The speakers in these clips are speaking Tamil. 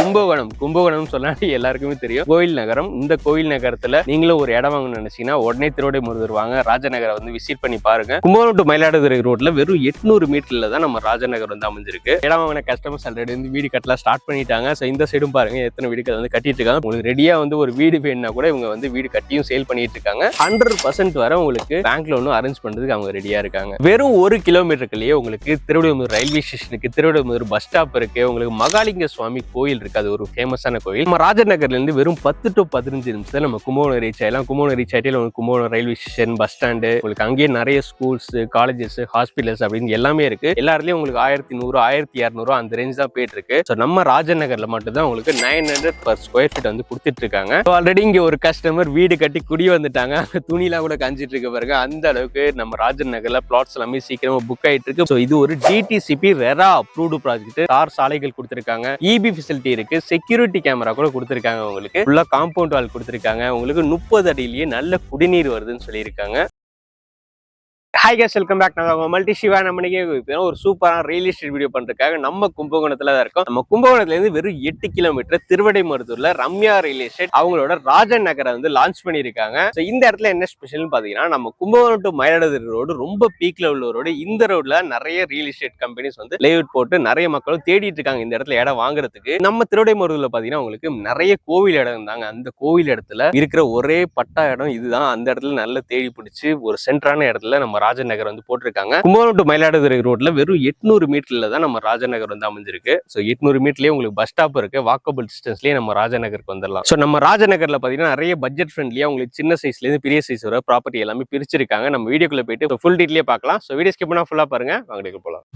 கும்பகோணம் சொன்னாலே எல்லாருக்குமே தெரியும் கோயில் நகரம். இந்த கோயில் நகரத்துல நீங்களும் ஒரு இடம் வாங்கணும்னு நினைச்சீங்கன்னா உடனே திருவிடைமருதூர் வாங்க, ராஜநகரை வந்து விசிட் பண்ணி பாருங்க. கும்பகோணம் டு மயிலாடுதுறை ரோட்ல வெறும் 800 மீட்டர்ல தான் நம்ம ராஜநகர் வந்து அமைஞ்சிருக்கு. இடம் வாங்கின கஸ்டமர்ஸ் ஆல்ரெடி வந்து வீடு கட்டலாம் ஸ்டார்ட் பண்ணிட்டாங்க. ஸோ இந்த சைடும் பாருங்க எத்தனை வீடுகள் வந்து கட்டிட்டு இருக்காங்க. உங்களுக்கு ரெடியா வந்து ஒரு வீடு வேணும்னா கூட இவங்க வந்து வீடு கட்டியும் சேல் பண்ணிட்டு இருக்காங்க. 100% வரை உங்களுக்கு பேங்க் லோனும் அரேஞ்ச் பண்றதுக்கு அவங்க ரெடியா இருக்காங்க. வெறும் 1 கிலோமீட்டருக்குள்ளேயே உங்களுக்கு திருவிடைமருதூர் ரயில்வே ஸ்டேஷனுக்கு, திருவிடைமருதூர் பஸ் ஸ்டாப் இருக்கு, உங்களுக்கு மகாலிங்க சுவாமி கோயில் இருக்கு, அது ஒரு ஃபேமஸான கோயில். நம்ம ராஜநகர்ல இருந்து வெறும் 10 to 15 நிமிஷத்துல நம்ம கும்பகோணம் ரீச் ஆயிடலாம். கும்பகோணம் ரீச் ஆயிட்டே உங்களுக்கு Kumbakonam railway station, bus stand, உங்களுக்கு அங்கேயே நிறைய ஸ்கூல்ஸ், காலேஜஸ், ஹாஸ்பிட்டல்ஸ் அப்படின்னு எல்லாமே இருக்கு. எல்லாருலயும் உங்களுக்கு 1100, 1200 அந்த ரேஞ்ச் தான் போயிட்டு இருக்கு. ஸோ நம்ம ராஜநகர்ல மட்டும் தான் உங்களுக்கு 900 per square feet வந்து கொடுத்துட்டு இருக்காங்க. ஆல்ரெடி இங்க ஒரு கஸ்டமர் வீடு கட்டி குடி வந்துட்டாங்க. துணிலாம் கூட கஞ்சிட்டு இருக்க பாருங்க. அந்த அளவுக்கு நம்ம ராஜநகர்ல பிளாட்ஸ் எல்லாமே சீக்கிரமா புக் ஆயிட்டு இருக்கு. ஸோ இது ஒரு டிடிசிபி ரெரா அப்ரூவ்டு ப்ராஜெக்ட். தார் சாலைகள் கொடுத்திருக்காங்க, இபி ஃபெசிலிட்டி இருக்கு, செக்யூரிட்டி கேமரா கூட கொடுத்திருக்காங்க. உங்களுக்கு ஃபுல்லா காம்பவுண்ட் வால் கொடுத்திருக்காங்க. உங்களுக்கு 30 அடியிலேயே நல்ல குடிநீர் வருதுன்னு சொல்லியிருக்காங்க. Hi guys, welcome back. நாங்கள் மல்டி சிவா. நம்ம ஒரு சூப்பரான ரியல் எஸ்டேட் வீடியோ பண்றதுக்காக நம்ம கும்பகோணத்துல தான் இருக்கோம். நம்ம கும்பகோணத்துல இருந்து வெறும் 8 கிலோமீட்டர் திருவிடைமருதூர்ல ரம்யா ரியல் எஸ்டேட் அவங்களோட ராஜநகரை வந்து லான்ச் பண்ணியிருக்காங்க. இந்த இடத்துல என்ன ஸ்பெஷல்னு பாத்தீங்கன்னா, நம்ம கும்பகோணம் டு மயிலாடுதுறை ரோடு ரொம்ப பீக்ல உள்ள ரோடு. இந்த ரோட்ல நிறைய ரியல் எஸ்டேட் கம்பெனிஸ் வந்து லேஅவுட் போட்டு நிறைய மக்களும் தேடிட்டு இருக்காங்க இந்த இடத்துல இடம் வாங்குறதுக்கு. நம்ம திருவிடைமருதூர்ல பாத்தீங்கன்னா உங்களுக்கு நிறைய கோவில் இடம் இருந்தாங்க. அந்த கோவில் இடத்துல இருக்கிற ஒரே பட்டா இடம் இதுதான். அந்த இடத்துல நல்ல தேடி பிடிச்சு ஒரு சென்டரான இடத்துல நம்ம ராஜநகர் வந்து போட்டிருக்காங்க. கும்பகோணம் டு மயிலாடுதுறை ரோட்ல வெறும் 800 மீட்டர்ல தான் நம்ம ராஜநகர் வந்து அமைஞ்சிருக்கு. ஸோ 800 மீட்டர்லயே உங்களுக்கு பஸ் ஸ்டாப் இருக்கு. வாக்கபிள் டிஸ்டன்ஸ்லயே நம்ம ராஜநகருக்கு வந்துடலாம். ஸோ நம்ம ராஜநகர்ல பாத்தீங்கன்னா நிறைய பட்ஜெட் ஃப்ரெண்ட்லியா உங்களுக்கு சின்ன சைஸ்ல இருந்து பெரிய சைஸ் வர ப்ராப்பர்ட்டி எல்லாமே பிரிச்சிருக்காங்க. நம்ம வீடியோக்குள்ள போயிட்டு ஃபுல் டீட்டெயிலே பார்க்கலாம். ஸோ வீடியோ ஸ்கிப் பண்ணா ஃபுல்லா பாருங்க. வாங்க போலாம்.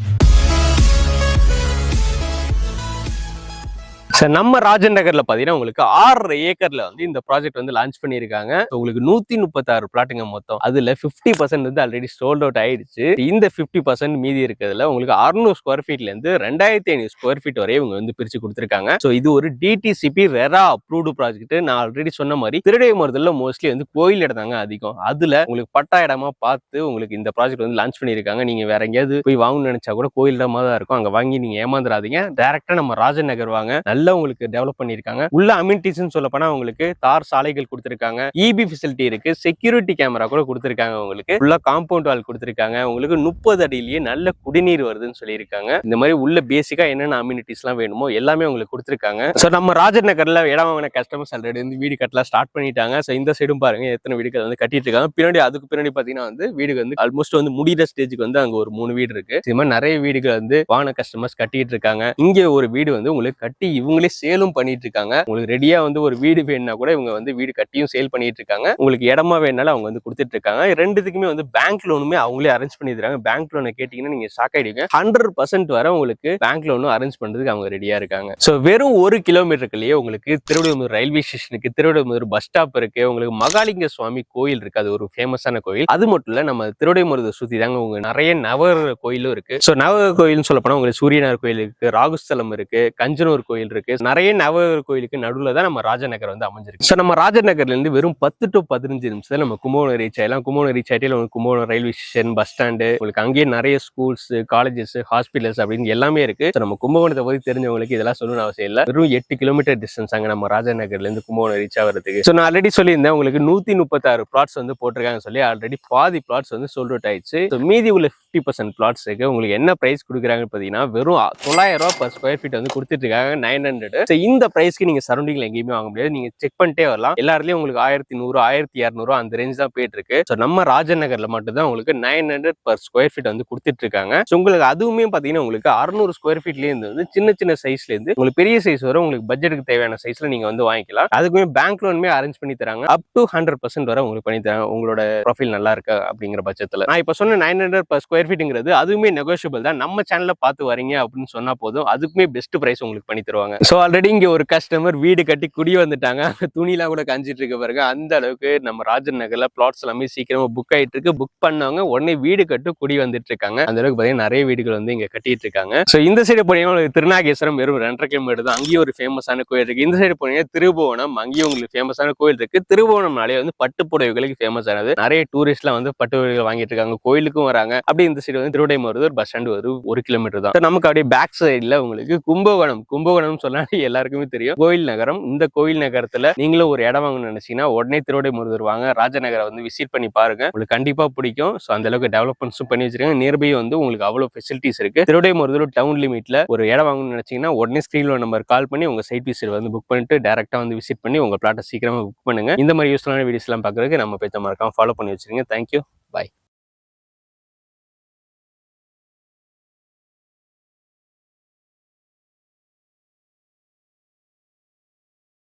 நம்ம ராஜநகர்ல பாத்தீங்கன்னா உங்களுக்கு 6 ஏக்கர்ல வந்து இந்த ப்ராஜெக்ட் வந்து லான்ச் பண்ணிருக்காங்க. உங்களுக்கு 136 பிளாட்டுங்க மொத்தம். அதுல 50% வந்து ஆல்ரெடி சோல்ட் அவுட் ஆயிடுச்சு. இந்த 50% மீதி இருக்கிறதுல உங்களுக்கு 600 ஸ்கொயர் ஃபீட்ல இருந்து 2500 ஸ்கொயர் ஃபீட் வரை இவங்க வந்து பிரிச்சு கொடுத்திருக்காங்க. ஸோ இது ஒரு டிடிசிபி ரெரா அப்ரூவ்டு ப்ராஜெக்ட். நான் ஆல்ரெடி சொன்ன மாதிரி திருவிடைமருதூர்ல மோஸ்ட்லி வந்து கோயில் இடம்தாங்க அதிகம். அதுல உங்களுக்கு பட்டா இடமா பார்த்து உங்களுக்கு இந்த ப்ராஜெக்ட் வந்து லான்ச் பண்ணிருக்காங்க. நீங்க வேற எங்கேயாவது போய் வாங்கணும்னு நினைச்சா கூட கோயில் இடமா தான் இருக்கும். அங்க வாங்கி நீங்க ஏமாந்துடாதீங்க. டைரக்டா நம்ம ராஜநகர் வாங்க. நல்ல உங்களுக்கு டெவலப் பண்ணிருக்காங்க. உள்ள அமினிட்டிஸ் சொல்ல போனா உங்களுக்கு தார் சாலைகள் கொடுத்திருக்காங்க, இபி ஃபெசிலிட்டி இருக்கு, செக்யூரிட்டி கேமரா கூட கொடுத்திருக்காங்க. உங்களுக்கு ஃபுல்லா காம்பவுண்ட் வால் கொடுத்திருக்காங்க. உங்களுக்கு 30 அடியிலேயே நல்ல குடிநீர் வருதுன்னு சொல்லியிருக்காங்க. இந்த மாதிரி உள்ள பேசிக்கா என்னென்ன அமினிட்டிஸ் எல்லாம் வேணுமோ எல்லாமே உங்களுக்கு கொடுத்திருக்காங்க. ஸோ நம்ம ராஜநகர்ல இடம் வாங்கின கஸ்டமர்ஸ் ஆல்ரெடி வந்து வீடு கட்டலாம் ஸ்டார்ட் பண்ணிட்டாங்க. ஸோ இந்த சைடும் பாருங்க எத்தனை வீடுகள் வந்து கட்டிட்டு இருக்காங்க. பின்னாடி அதுக்கு பின்னாடி பாத்தீங்கன்னா வந்து வீடு வந்து ஆல்மோஸ்ட் வந்து முடிகிற ஸ்டேஜுக்கு வந்து அங்க ஒரு 3 வீடு இருக்கு. இது மாதிரி நிறைய வீடுகள் வந்து வாங்கின கஸ்டமர்ஸ் கட்டிட்டு இருக்காங்க. இங்க ஒரு வீடு வந்து உங்களுக்கு கட்டி இவங்களே சேலும் பண்ணிட்டு இருக்காங்க. உங்களுக்கு ரெடியா வந்து ஒரு வீடு வேணும்னா கூட இவங்க வந்து வீடு கட்டியும் சேல் பண்ணிட்டு இருக்காங்க. உங்களுக்கு இடமா வேணாலும் அவங்க வந்து கொடுத்துட்டு இருக்காங்க. ரெண்டுத்துக்குமே வந்து பேங்க் லோனுமே அவங்களே அரேஞ்ச் பண்ணி தராங்க. பேங்க் லோனை கேட்டீங்கன்னா நீங்க ஷாக் ஆயிடுவீங்க. 100% வரை உங்களுக்கு பேங்க் லோனும் அரேஞ்ச் பண்றதுக்கு அவங்க ரெடியா இருக்காங்க. சோ வெறும் 1 கிலோமீட்டருக்குள்ளேயே உங்களுக்கு திருவிடைமருதூர் ரயில்வே ஸ்டேஷனுக்கு, திருவிடைமருதூர் பஸ் ஸ்டாப் இருக்கு, உங்களுக்கு மகாலிங்க சுவாமி கோயில் இருக்கு, அது ஒரு ஃபேமஸான கோயில். அது மட்டும் இல்ல நம்ம திருவிடைமருதூர் சுத்தி தாங்க உங்க நிறைய நவகிரக கோயிலும் இருக்கு. சோ நவகிரக கோயில்னு சொல்ல போனா உங்களுக்கு சூரியனார் கோயில் இருக்கு, ராகுஸ்தலம் இருக்கு, கஞ்சனூர் கோயில் இருக்கு. நிறைய நவகிரக கோயிலுக்கு நடுவுல தான் நம்ம ராஜநகர் வந்து அமைஞ்சிருக்கு. ஸோ நம்ம ராஜநகர்ல இருந்து வெறும் 10 to 15 நிமிஷத்துல நம்ம கும்பகோணம் ரீச் ஆயிடலாம். கும்பகோணம் ரீச் ஆயிட்டே உங்களுக்கு Kumbakonam railway station, bus stand, உங்களுக்கு அங்கேயே நிறைய ஸ்கூல்ஸ், காலேஜஸ், ஹாஸ்பிட்டல்ஸ் அப்படின்னு எல்லாமே இருக்கு. நம்ம கும்பகோணத்தை பத்தி தெரிஞ்சவங்களுக்கு இதெல்லாம் சொல்லணும்னு அவசியம் இல்லை. வெறும் 8 கிலோமீட்டர் டிஸ்டன்ஸ் அங்க நம்ம ராஜநகர்ல இருந்து கும்பகோணம் ரீச் ஆகிறதுக்கு. ஸோ நான் ஆல்ரெடி சொல்லியிருந்தேன் உங்களுக்கு 136 பிளாட்ஸ் வந்து போட்டிருக்காங்க சொல்லி. ஆல்ரெடி பாதி பிளாட்ஸ் வந்து சோல்ட் அவுட் ஆயிடுச்சு. மீதி உள்ள 50% பிளாட்ஸ் இருக்கு. உங்களுக்கு என்ன பிரைஸ் கொடுக்குறாங்கன்னு பாத்தீங்கன்னா வெறும் 900 ரூபாய் per square feet வந்து கொடுத்துட்டு இருக்காங்க. 900. இந்த பிரைஸ்க்கு நீங்க சரௌண்டிங்ல எங்கேயுமே வாங்க முடியாது. நீங்க செக் பண்ணிட்டே வரலாம். எல்லாருலயும் உங்களுக்கு 1100, 1200 அந்த ரேஞ்ச் தான் போயிட்டு இருக்கு. ஸோ நம்ம ராஜநகர்ல மட்டும் தான் உங்களுக்கு 900 per square feet வந்து கொடுத்துட்டு இருக்காங்க. ஸோ உங்களுக்கு அதுவுமே பாத்தீங்கன்னா உங்களுக்கு 600 ஸ்கொயர் ஃபீட்ல இருந்து வந்து சின்ன சின்ன சைஸ்ல இருந்து உங்களுக்கு பெரிய சைஸ் வரை உங்களுக்கு பட்ஜெட்டுக்கு தேவையான சைஸ்ல நீங்க வந்து வாங்கிக்கலாம். அதுக்குமே பேங்க் லோனுமே அரேஞ்ச் பண்ணி தராங்க. அப் டு 100% வரை உங்களுக்கு பண்ணி தராங்க. உங்களோட ப்ரொஃபைல் நல்லா இருக்கு அப்படிங்கிற பட்சத்துல. நான் இப்ப சொன்ன 900 per square feetங்கிறது அதுவுமே நெகோஷியபிள் தான். நம்ம சேனல்ல பார்த்து வரீங்க அப்படின்னு சொன்னா போதும், அதுக்குமே பெஸ்ட் பிரைஸ் உங்களுக்கு பண்ணி தருவாங்க. ஸோ ஆல்ரெடி இங்க ஒரு கஸ்டமர் வீடு கட்டி குடி வந்துட்டாங்க. துணிலாம் கூட கஞ்சிட்டு இருக்க பாருங்க. அந்த அளவுக்கு நம்ம ராஜநகர்ல பிளாட்ஸ் எல்லாமே சீக்கிரமா புக் ஆயிட்டு இருக்கு. புக் பண்ணவங்க உடனே வீடு கட்டு குடி வந்துட்டு இருக்காங்க. அந்த அளவுக்கு பாத்தீங்கன்னா நிறைய வீடுகள் வந்து இங்க கட்டிட்டு இருக்காங்க. சோ இந்த சைடு போனீங்கன்னா திருநாகேஸ்வரம் வெறும் 2.5 கிலோமீட்டர் தான். அங்கேயும் ஒரு ஃபேமஸான கோயில் இருக்கு. இந்த சைடு போனீங்கன்னா திருபுவனம், அங்கேயும் உங்களுக்கு ஃபேமஸான கோயில் இருக்கு. திருபுவனம்னாலே வந்து பட்டுப்புடவைகளுக்கு ஃபேமஸ் ஆனது. நிறைய டூரிஸ்ட்லாம் வந்து பட்டுப்புடவைகள் வாங்கிட்டு இருக்காங்க. கோயிலுக்கும் வராங்க. அப்படி இந்த சைடு வந்து திருவிடைமருதூர் பஸ் ஸ்டாண்ட் ஒரு 1 கிலோமீட்டர் தான். நமக்கு அப்படியே பேக் சைட்ல உங்களுக்கு கும்பகோணம் சொன்னா முன்னாடி எல்லாருக்குமே தெரியும் கோயில் நகரம். இந்த கோயில் நகரத்துல நீங்களும் ஒரு இடம் வாங்கணும்னு நினைச்சீங்கன்னா உடனே திருவிடைமருதூர் வாங்க, ராஜநகரை வந்து விசிட் பண்ணி பாருங்க, உங்களுக்கு கண்டிப்பா பிடிக்கும். ஸோ அந்த அளவுக்கு டெவலப்மெண்ட்ஸும் பண்ணி வச்சிருக்காங்க. நியர்பை வந்து உங்களுக்கு அவ்வளவு ஃபெசிலிட்டிஸ் இருக்கு. திருவிடைமருதூர் டவுன் லிமிட்ல ஒரு இடம் வாங்கணும்னு நினைச்சீங்கன்னா உடனே ஸ்கிரீன்ல நம்பர் கால் பண்ணி உங்க சைட் விசிட் வந்து புக் பண்ணிட்டு டைரக்டா வந்து விசிட் பண்ணி உங்க பிளாட்டை சீக்கிரமா புக் பண்ணுங்க. இந்த மாதிரி யூஸ்ஃபுல்லான வீடியோஸ் எல்லாம் பார்க்கறதுக்கு நம்ம பேஜை மறக்காம ஃபாலோ பண்ணி வச்சிருங்க. தேங்க்யூ, பாய்.